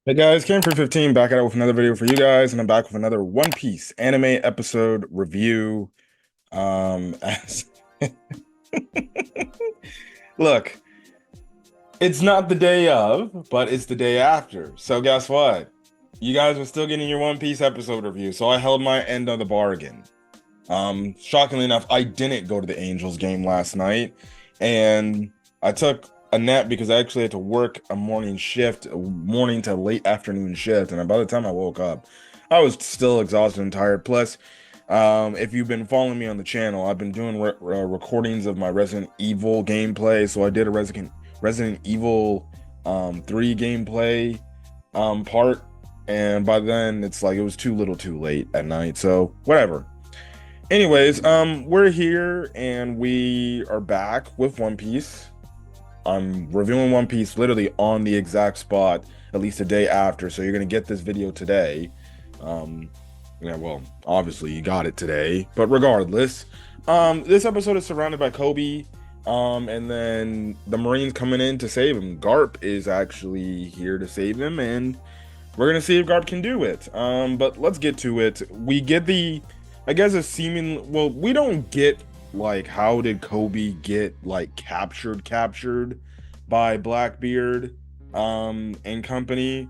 Hey guys, Cam for 15 back at it with another video for you guys, and I'm back with another One Piece anime episode review. As Look, it's not the day of, but it's the day after. So guess what? You guys were still getting your One Piece episode review, so I held my end of the bargain. Shockingly enough, I didn't go to the Angels game last night, and I took a nap because I actually had to work a morning shift, a morning to late afternoon shift, and by the time I woke up, I was still exhausted and tired. Plus, if you've been following me on the channel, I've been doing recordings of my Resident Evil gameplay. So I did a Resident Evil 3 gameplay part, and by then it's like it was too little too late at night. So whatever. Anyways, we're here and we are back with One Piece. I'm reviewing One Piece literally on the exact spot, at least a day after. So you're gonna get this video today. Yeah, well, obviously you got it today, but regardless, this episode is surrounded by Koby, and then the Marines coming in to save him. Garp is actually here to save him, and we're gonna see if Garp can do it. But let's get to it. We get the, I guess, a seeming, well, we don't get like how did Koby get like captured by Blackbeard and company,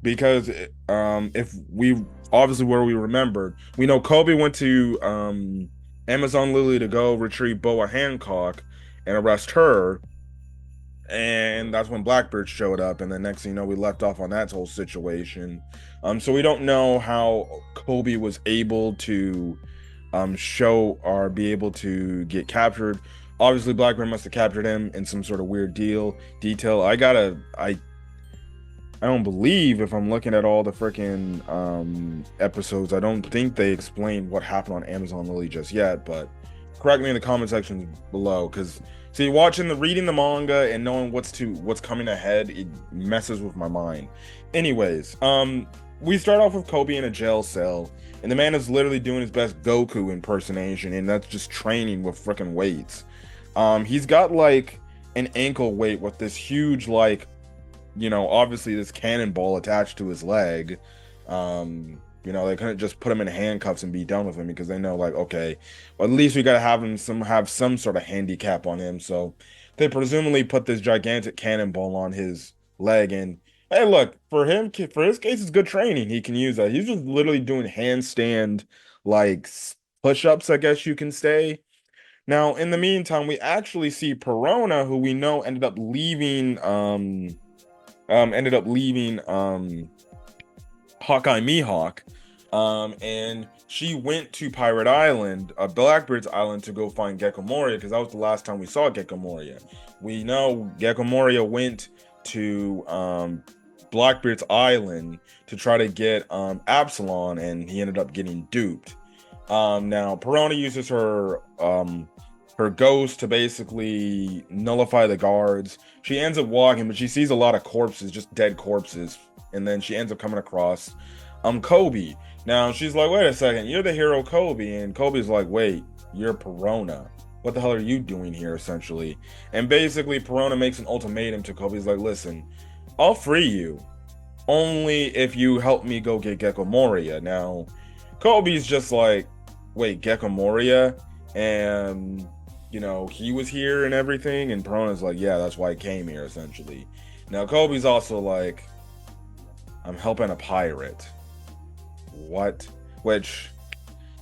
because if we obviously where we remembered, we know Koby went to Amazon Lily to go retrieve Boa Hancock and arrest her, and that's when Blackbeard showed up, and then next thing you know, we left off on that whole situation. So we don't know how Koby was able to show or be able to get captured. Obviously, Blackbeard must have captured him in some sort of weird detail. I don't believe, if I'm looking at all the freaking episodes, I don't think they explain what happened on Amazon Lily just yet, but correct me in the comment section below, because see, reading the manga and knowing what's coming ahead, it messes with my mind. Anyways, we start off with Koby in a jail cell, and the man is literally doing his best Goku impersonation, and that's just training with freaking weights. He's got like an ankle weight with this huge, like, obviously this cannonball attached to his leg. They couldn't just put him in handcuffs and be done with him, because they know, like, okay, well, at least we gotta have some sort of handicap on him. So they presumably put this gigantic cannonball on his leg, and hey, look, for his case, it's good training. He can use that. He's just literally doing handstand, like, push-ups, I guess you can say. Now, in the meantime, we actually see Perona, who we know ended up leaving Hawkeye Mihawk, and she went to Pirate Island, Blackbeard's Island, to go find Gecko Moria, because that was the last time we saw Gecko Moria. We know Gecko Moria went to Blackbeard's Island to try to get Absalom, and he ended up getting duped. Now Perona uses her ghost to basically nullify the guards. She ends up walking, but she sees a lot of corpses, just dead corpses, and then she ends up coming across Koby. Now she's like, wait a second, you're the hero Koby, and Koby's like, wait, you're Perona. What the hell are you doing here, essentially? And basically Perona makes an ultimatum to Koby. He's like, listen, I'll free you only if you help me go get Gecko Moria. Now Koby's just like, wait, Gecko Moria? And he was here and everything, and Perona's like, yeah, that's why I came here, essentially. Now Koby's also like, I'm helping a pirate. What? Which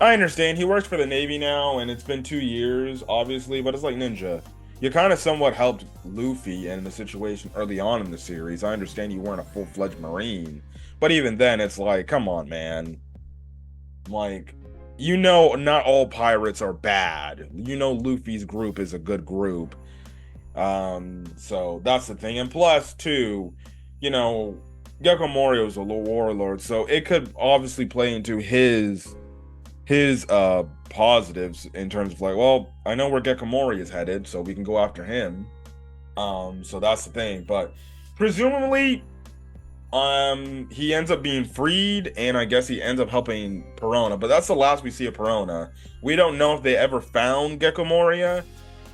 I understand. He works for the Navy now, and it's been 2 years, obviously, but it's like, Ninja, you kind of somewhat helped Luffy in the situation early on in the series. I understand you weren't a full-fledged Marine, but even then, it's like, come on, man. Like, not all pirates are bad. Luffy's group is a good group. So that's the thing. And plus, too, Gecko Moria is a warlord, so it could obviously play into his positives in terms of like, well, I know where Gecko Moria is headed, so we can go after him. So that's the thing. But presumably, he ends up being freed, and I guess he ends up helping Perona, but that's the last we see of Perona. We don't know if they ever found Gecko Moria,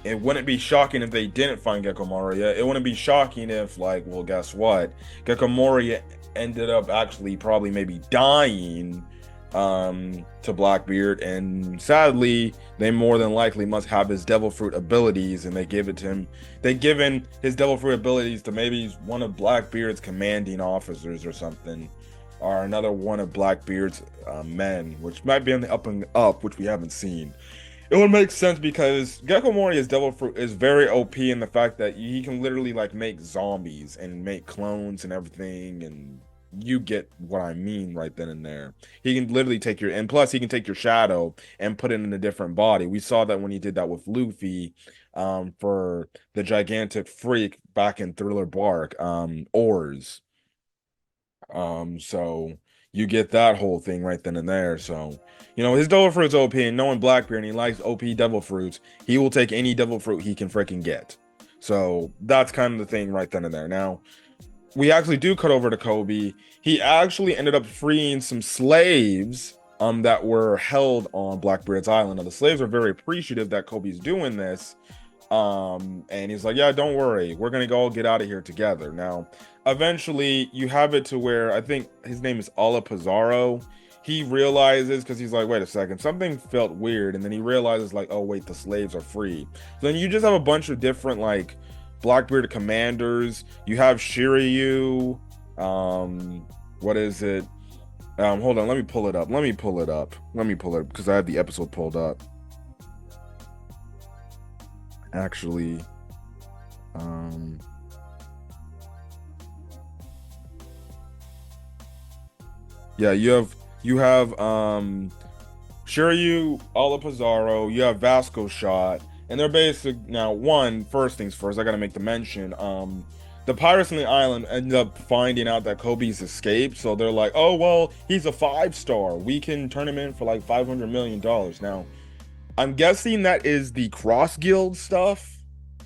It wouldn't be shocking if they didn't find Gecko Moria. It wouldn't be shocking if, like, well, guess what? Gecko Moria ended up actually probably maybe dying to Blackbeard, and sadly, they more than likely must have his devil fruit abilities, and they give it to him. They given his devil fruit abilities to maybe one of Blackbeard's commanding officers or something, or another one of Blackbeard's men, which might be on the up and up, which we haven't seen. It would make sense because Gecko Moria's devil fruit is very OP in the fact that he can literally like make zombies and make clones and everything, and you get what I mean right then and there. He can literally take your, and plus he can take your shadow and put it in a different body. We saw that when he did that with Luffy, for the gigantic freak back in Thriller Bark, Oars. So you get that whole thing right then and there. So, you know, his devil fruit's OP, and knowing Blackbeard and he likes OP devil fruits, he will take any devil fruit he can freaking get. So that's kind of the thing right then and there. Now, we actually do cut over to Koby. He actually ended up freeing some slaves that were held on Blackbeard's Island. Now, the slaves are very appreciative that Koby's doing this. And he's like, yeah, don't worry, we're gonna go all get out of here together. Now, eventually you have it to where I think his name is Ala Pizarro. He realizes, because he's like, wait a second, something felt weird, and then he realizes like, oh wait, the slaves are free. So then you just have a bunch of different like Blackbeard commanders. You have Shiryu, what is it, hold on, let me pull it up because I have the episode pulled up actually. Yeah, you have Shiryu, Ala Pizarro, you have Vasco Shot, and they're basic. Now, first things first, I gotta make the mention. The pirates on the island ended up finding out that Koby's escaped, so they're like, oh well, he's a 5-star. We can turn him in for like $500 million. Now, I'm guessing that is the cross guild stuff.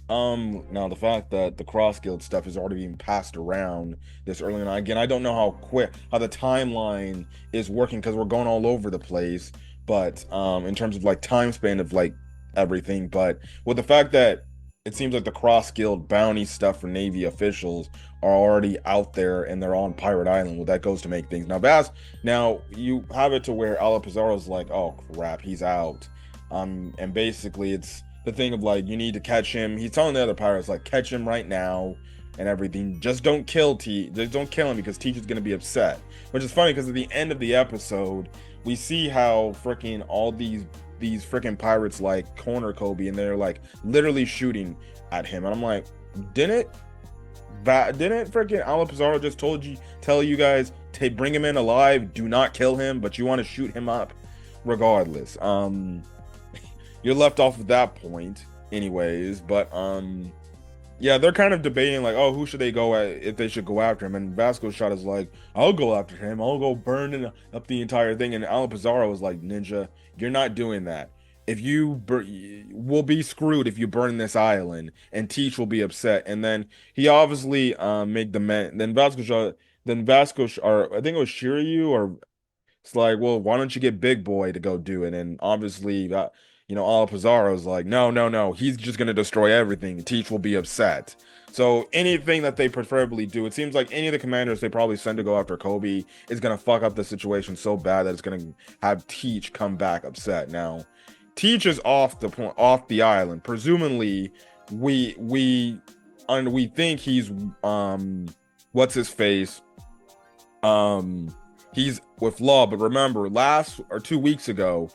Now the fact that the cross guild stuff is already being passed around this early on, again, I don't know how the timeline is working because we're going all over the place, but in terms of like time span of like everything, but with the fact that it seems like the cross guild bounty stuff for Navy officials are already out there and they're on Pirate Island, well, that goes to make things now you have it to where Ala Pizarro's like, oh crap, he's out. And basically it's the thing of like, you need to catch him. He's telling the other pirates like, catch him right now and everything. Just don't kill just don't kill him because Teach is gonna be upset. Which is funny because at the end of the episode, we see how freaking all these freaking pirates like corner Koby, and they're like literally shooting at him. And I'm like, didn't freaking Ala Pizarro just tell you guys to bring him in alive, do not kill him, but you want to shoot him up regardless? You're left off at that point anyways, but yeah, they're kind of debating like, oh, who should they go at, if they should go after him. And Vasco Shot is like, I'll go after him, I'll go burn up the entire thing. And Ala Pizarro is like, Ninja, you're not doing that. If you we'll be screwed if you burn this island, and Teach will be upset. And then he obviously made the men, then or I think it was Shiryu, or it's like, well, why don't you get Big Boy to go do it? And obviously you know, Ala Pizarro's like, no, he's just gonna destroy everything. Teach will be upset. So anything that they preferably do, it seems like any of the commanders they probably send to go after Koby is gonna fuck up the situation so bad that it's gonna have Teach come back upset. Now, Teach is off the island. Presumably, we think he's what's his face? He's with Law, but remember, 2 weeks ago,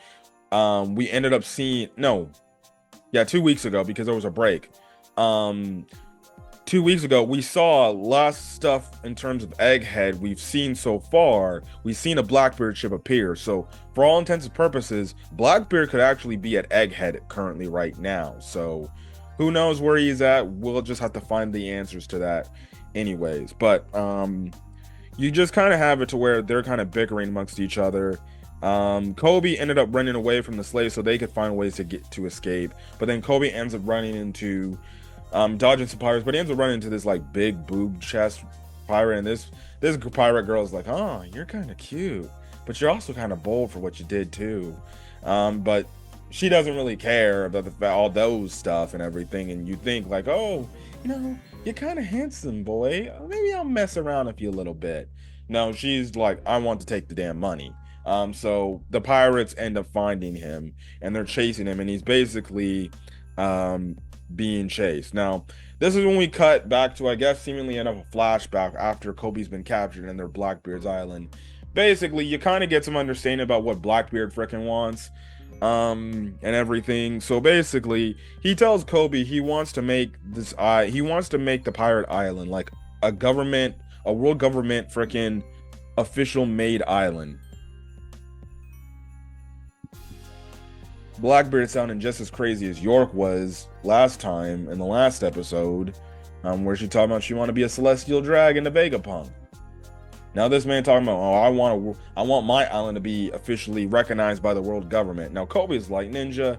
we ended up seeing 2 weeks ago, because there was a break. 2 weeks ago we saw less stuff in terms of Egghead. We've seen so far, we've seen a Blackbeard ship appear, so for all intents and purposes Blackbeard could actually be at Egghead currently right now. So who knows where he's at? We'll just have to find the answers to that anyways. But you just kind of have it to where they're kind of bickering amongst each other. Koby ended up running away from the slaves so they could find ways to escape, but then Koby ends up running into dodging some pirates, but he ends up running into this like big boob chest pirate, and this pirate girl is like, oh, you're kind of cute, but you're also kind of bold for what you did too. But she doesn't really care about all those stuff and everything. And you think like, oh, you're kind of handsome, boy. Maybe I'll mess around with you a little bit. No, she's like, I want to take the damn money. So the pirates end up finding him and they're chasing him, and he's basically um being chased. Now, this is when we cut back to, I guess, seemingly enough a flashback after Koby's been captured and they're Blackbeard's Island. Basically, you kind of get some understanding about what Blackbeard frickin' wants, and everything. So basically, he tells Koby he wants to make he wants to make the pirate island like a world government frickin' official made island. Blackbeard sounding just as crazy as York was last time in the last episode, where she talked about she want to be a celestial dragon to Vegapunk. Now this man talking about, oh, I want my island to be officially recognized by the world government. Now Koby's like, Ninja,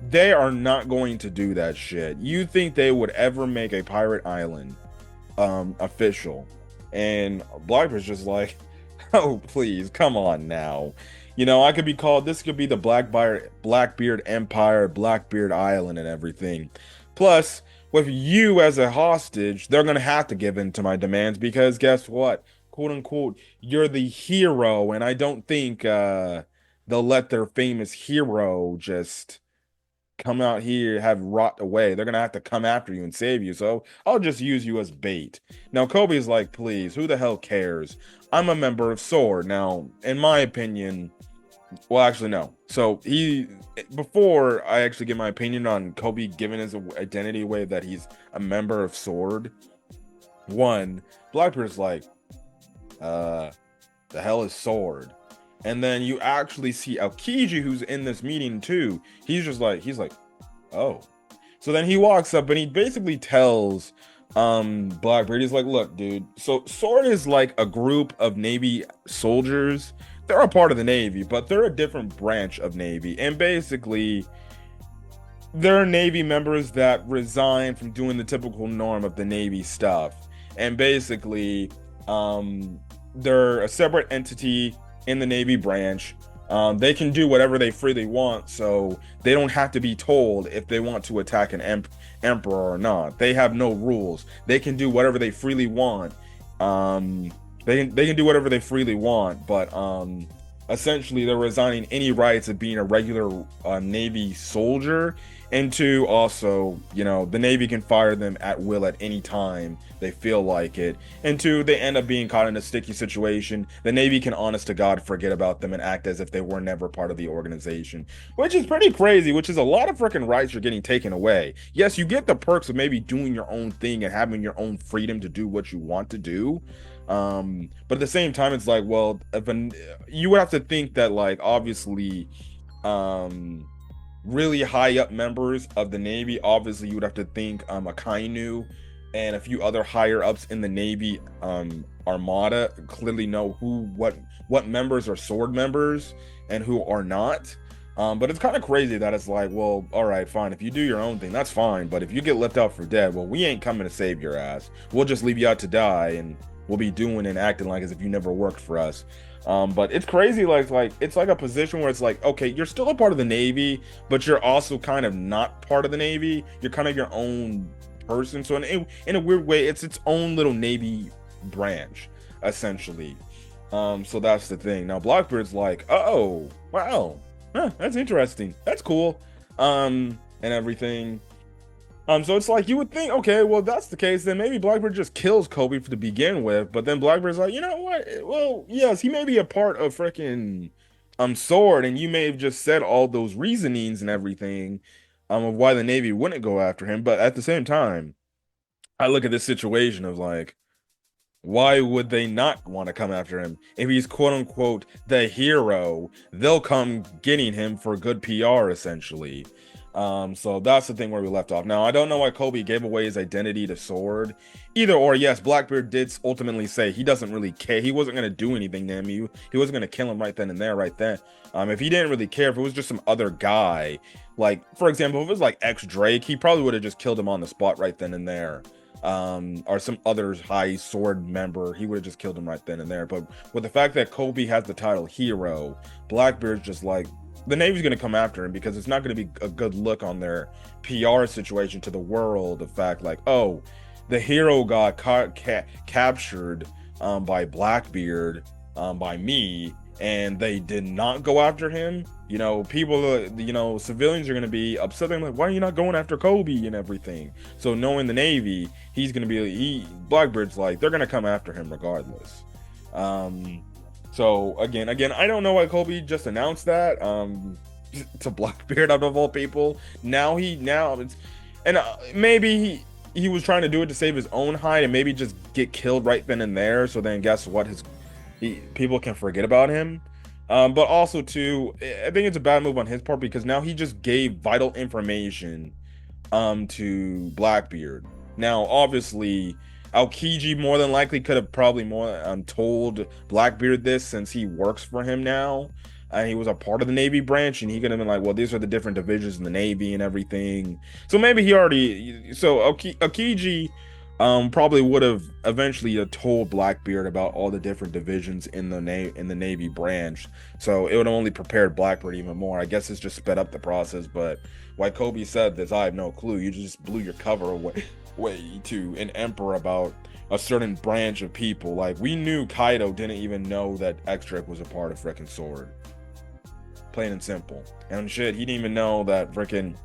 they are not going to do that shit. You think they would ever make a pirate island official? And Blackbeard's just like, oh please, come on now. I could be called, this could be the Blackbeard Empire, Blackbeard Island and everything. Plus, with you as a hostage, they're going to have to give in to my demands because guess what? Quote unquote, you're the hero, and I don't think they'll let their famous hero just come out here, have rot away. They're going to have to come after you and save you. So I'll just use you as bait. Now, Koby's like, please, who the hell cares? I'm a member of Sword. Now, in my opinion, well, actually, no. So before I actually give my opinion on Koby giving his identity away that he's a member of Sword, one, Blackbeard's like, the hell is Sword? And then you actually see Aokiji, who's in this meeting too. He's like, oh. So then he walks up and he basically tells Blackbeard, he's like, look, dude, so Sword is like a group of Navy soldiers. They're a part of the Navy, but they're a different branch of Navy. And basically, they're Navy members that resign from doing the typical norm of the Navy stuff. And basically, they're a separate entity in the Navy branch. They can do whatever they freely want, so they don't have to be told if they want to attack an emperor or not. They have no rules. They can do whatever they freely want. They can do whatever they freely want, but essentially they're resigning any rights of being a regular Navy soldier. And two, also, the Navy can fire them at will at any time they feel like it. And two, they end up being caught in a sticky situation. The Navy can, honest to God, forget about them and act as if they were never part of the organization, which is pretty crazy, which is a lot of freaking rights you're getting taken away. Yes, you get the perks of maybe doing your own thing and having your own freedom to do what you want to do. But at the same time, it's like, well, you would have to think that, like, obviously, really high up members of the Navy, obviously you would have to think Akainu and a few other higher ups in the Navy armada clearly know what members are Sword members and who are not. But it's kind of crazy that it's like, well, all right, fine, if you do your own thing, that's fine, but if you get left out for dead, well, we ain't coming to save your ass. We'll just leave you out to die, and we'll be doing and acting like as if you never worked for us. But it's crazy, like it's like a position where it's like, okay, you're still a part of the Navy, but you're also kind of not part of the Navy. You're kind of your own person. So in a weird way, it's its own little Navy branch, essentially. So that's the thing. Now Blackbeard's like, oh, wow, that's interesting. That's cool. And everything. So it's like, you would think, okay, well, that's the case, then maybe Blackbeard just kills Koby to begin with, but then Blackbeard's like, you know what? Well, yes, he may be a part of freaking Sword, and you may have just said all those reasonings and everything of why the Navy wouldn't go after him, but at the same time, I look at this situation of like, why would they not want to come after him? If he's quote unquote the hero, they'll come getting him for good PR, essentially. So that's the thing where we left off. Now, I don't know why Koby gave away his identity to Sword. Either or, yes, Blackbeard did ultimately say he doesn't really care. He wasn't going to do anything to him. He wasn't going to kill him right then and there, right then. If he didn't really care, if it was just some other guy, like, for example, if it was like Drake, he probably would have just killed him on the spot right then and there. Or some other high Sword member, he would have just killed him right then and there. But with the fact that Koby has the title hero, Blackbeard's just like, the Navy's going to come after him because it's not going to be a good look on their PR situation to the world. The fact like, oh, the hero got captured by Blackbeard, by me, and they did not go after him. You know, people, you know, civilians are going to be upset. They're like, why are you not going after Koby and everything? So knowing the Navy, he's going to be, Blackbeard's like, they're going to come after him regardless. So again, I don't know why Koby just announced that to Blackbeard out of all people. Now it's, and maybe he was trying to do it to save his own hide and maybe just get killed right then and there. So then guess what? People can forget about him. But also too, I think it's a bad move on his part because now he just gave vital information to Blackbeard. Now, obviously, Aokiji more than likely could have probably more told Blackbeard this since he works for him now. And he was a part of the Navy branch, and he could have been like, well, these are the different divisions in the Navy and everything. So maybe he already, so Aokiji probably would have eventually told Blackbeard about all the different divisions in the Navy branch. So it would have only prepared Blackbeard even more. I guess it's just sped up the process, but why Koby said this, I have no clue. You just blew your cover away to an emperor about a certain branch of people. Like, we knew Kaido didn't even know that X-Drake was a part of frickin' Sword. Plain and simple. And shit, he didn't even know that frickin'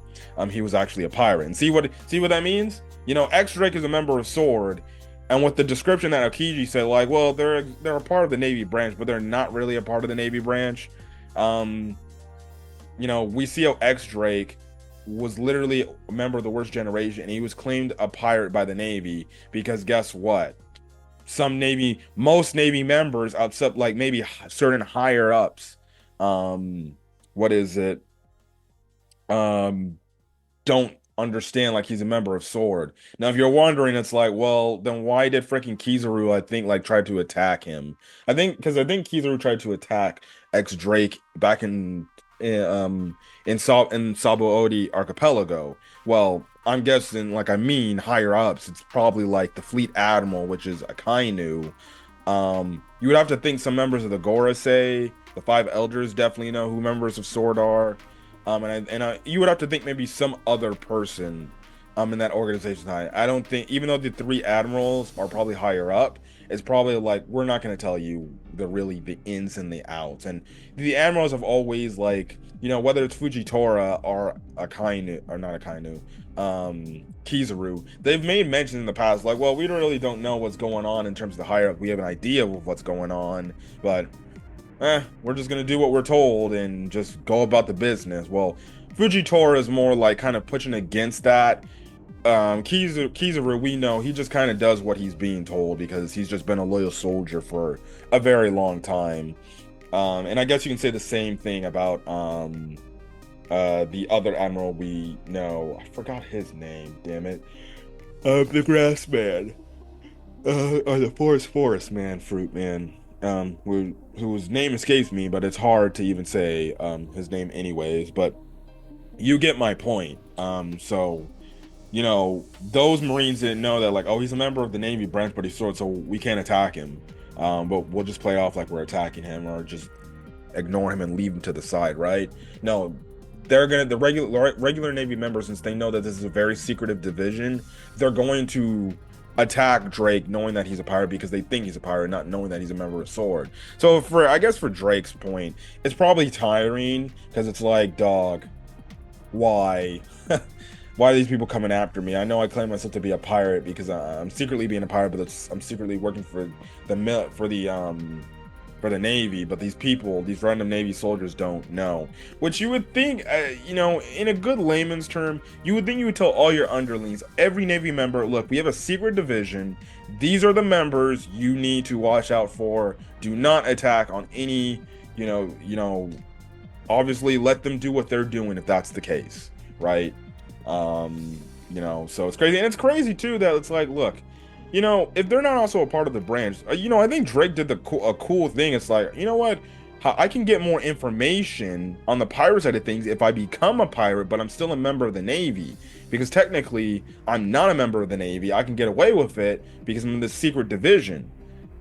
he was actually a pirate. And see what that means? You know, X-Drake is a member of Sword, and with the description that Aokiji said, like, well, they're a part of the Navy branch, but they're not really a part of the Navy branch. You know, we see how X-Drake was literally a member of the worst generation, and he was claimed a pirate by the Navy because guess what? Most Navy members, except like maybe certain higher ups, don't understand like he's a member of Sword. Now, if you're wondering, it's like, well, then why did freaking Kizaru, I think, like try to attack him? I think Kizaru tried to attack X-Drake back in Sabaody Archipelago. Well, I'm guessing, higher ups, it's probably like the Fleet Admiral, which is Akainu. You would have to think some members of the Gorosei, the Five Elders definitely know who members of Sword are. You would have to think maybe some other person in that organization. I don't think, even though the three admirals are probably higher up, it's probably like, we're not going to tell you the ins and the outs. And the admirals have always, like, you know, whether it's Fujitora or Kizaru, they've made mention in the past, like, well, we really don't know what's going on in terms of the higher up. We have an idea of what's going on, but we're just gonna do what we're told and just go about the business. Well, Fujitora is more like kind of pushing against that. Kizaru, we know he just kind of does what he's being told because he's just been a loyal soldier for a very long time. And I guess you can say the same thing about the other admiral we know. I forgot his name, damn it. The grass man. Or the forest man, fruit man. Whose name escapes me, but it's hard to even say his name anyways, but you get my point. So, you know, those Marines didn't know that, like, oh, he's a member of the Navy branch, but he's Sword, so we can't attack him. But we'll just play off like we're attacking him, or just ignore him and leave him to the side, right? No, the regular Navy members, since they know that this is a very secretive division, they're going to attack Drake knowing that he's a pirate because they think he's a pirate, not knowing that he's a member of Sword. So I guess for Drake's point, it's probably tiring because it's like, dog, why? Why are these people coming after me? I know I claim myself to be a pirate because I'm secretly being a pirate, but I'm secretly working for the Navy, but these random Navy soldiers don't know. Which you would think, you know, in a good layman's term, you would think you would tell all your underlings, every Navy member, look, we have a secret division. These are the members you need to watch out for. Do not attack on any, you know, obviously let them do what they're doing if that's the case, right? You know, so it's crazy. And it's crazy too that it's like, look, you know, if they're not also a part of the branch, you know, I think Drake did a cool thing. It's like, you know what? I can get more information on the pirate side of things if I become a pirate, but I'm still a member of the Navy. Because technically, I'm not a member of the Navy. I can get away with it because I'm in the secret division.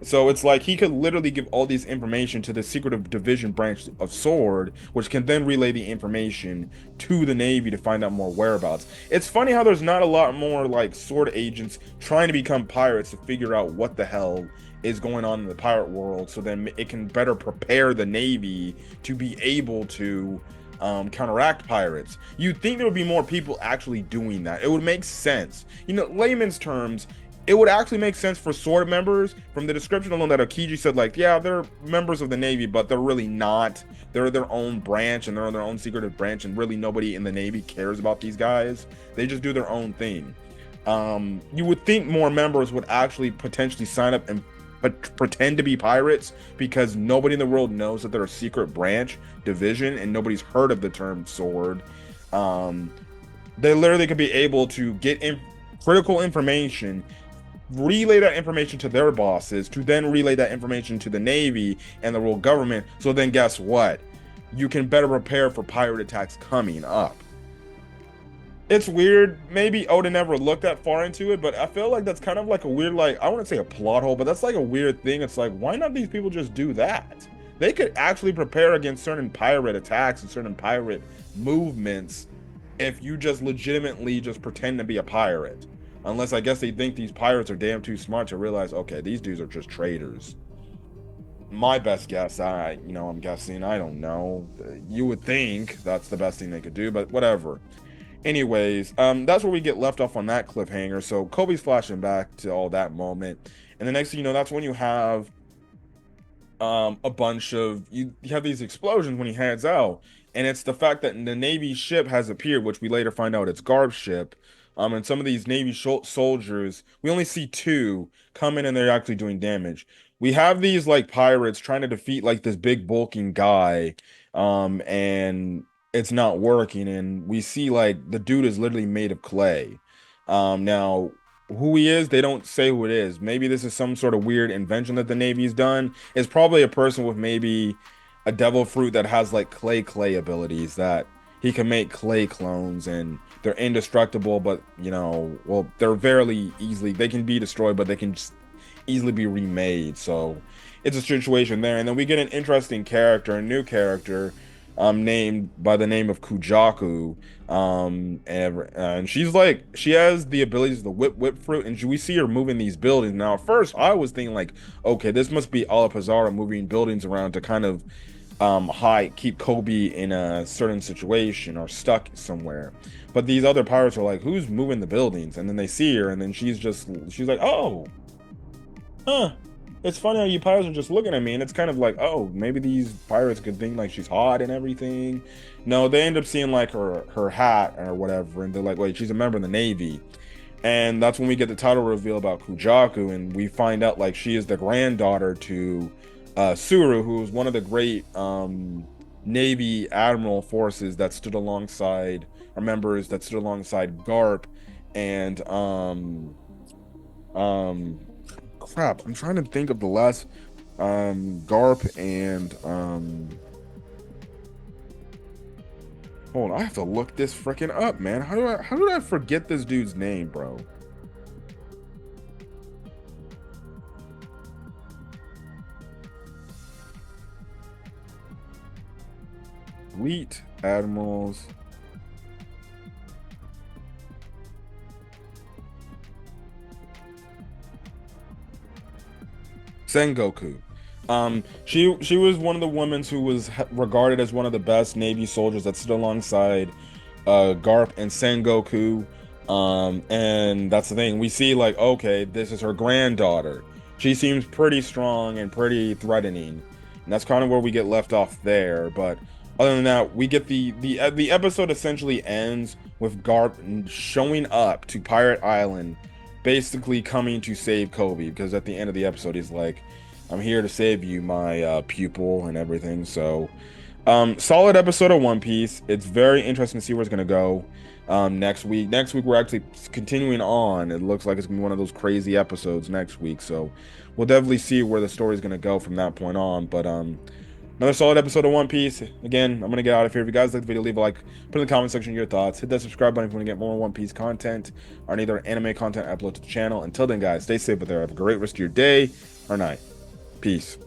So it's like he could literally give all these information to the secretive division branch of Sword, which can then relay the information to the Navy to find out more whereabouts. It's funny how there's not a lot more like Sword agents trying to become pirates to figure out what the hell is going on in the pirate world, so then it can better prepare the Navy to be able to counteract pirates. You'd think there would be more people actually doing that. It would make sense. You know, layman's terms, it would actually make sense for Sword members from the description alone that Akiji said, like, yeah, they're members of the Navy, but they're really not. They're their own branch and they're their own secretive branch, and really nobody in the Navy cares about these guys. They just do their own thing. You would think more members would actually potentially sign up and pretend to be pirates because nobody in the world knows that they're a secret branch division and nobody's heard of the term sword. They literally could be able to get critical information, relay that information to their bosses, to then relay that information to the Navy and the world government. So then guess what? You can better prepare for pirate attacks coming up. It's weird. Maybe Oda never looked that far into it, but I feel like that's kind of like a weird, like, I wouldn't say a plot hole, but that's like a weird thing. It's like, why not these people just do that? They could actually prepare against certain pirate attacks and certain pirate movements if you just legitimately just pretend to be a pirate. Unless I guess they think these pirates are damn too smart to realize, okay, these dudes are just traitors. My best guess, I'm guessing, I don't know. You would think that's the best thing they could do, but whatever. Anyways, that's where we get left off on that cliffhanger. So Koby's flashing back to all that moment, and the next thing you know, that's when you have a bunch of you have these explosions when he heads out, and it's the fact that the Navy ship has appeared, which we later find out it's Garp's ship. And some of these Navy soldiers, we only see two come in, and they're actually doing damage. We have these like pirates trying to defeat like this big bulking guy, and it's not working, and we see like the dude is literally made of clay. Now who he is, they don't say who it is. Maybe this is some sort of weird invention that the Navy's done. It's probably a person with maybe a devil fruit that has like clay abilities that he can make clay clones, and they're indestructible, but well, they're very easily, they can be destroyed, but they can just easily be remade. So it's a situation there. And then we get an interesting character, a new character, named by the name of Kujaku. And she's like, she has the abilities of the whip fruit, and we see her moving these buildings. Now at first I was thinking like, okay, this must be Alapazara moving buildings around to kind of keep Koby in a certain situation or stuck somewhere. But these other pirates are like, who's moving the buildings? And then they see her, and then she's like, oh, huh, it's funny how you pirates are just looking at me. And it's kind of like, oh, maybe these pirates could think like she's hot and everything. No, they end up seeing like her hat or whatever, and they're like, wait, she's a member of the Navy. And that's when we get the title reveal about Kujaku, and we find out like she is the granddaughter to Suru, who was one of the great Navy admiral forces that stood alongside, or members that stood alongside Garp and crap, I'm trying to think of the last Garp and hold on, I have to look this freaking up, man. How did I forget this dude's name, bro? Fleet admirals. Sengoku. She was one of the women who was regarded as one of the best Navy soldiers that stood alongside Garp and Sengoku. And that's the thing. We see like, okay, this is her granddaughter. She seems pretty strong and pretty threatening. And that's kind of where we get left off there. But other than that, we get the episode essentially ends with Garp showing up to Pirate Island, basically coming to save Koby, because at the end of the episode he's like, I'm here to save you, my pupil, and everything. So solid episode of One Piece. It's very interesting to see where it's gonna go next week. We're actually continuing on. It looks like it's gonna be one of those crazy episodes next week, so we'll definitely see where the story's gonna go from that point on. But another solid episode of One Piece. Again, I'm gonna get out of here. If you guys like the video, leave a like, put in the comment section your thoughts, hit that subscribe button if you want to get more One Piece content or any other anime content upload to the channel. Until then, guys, stay safe out there. Have a great rest of your day or night. Peace.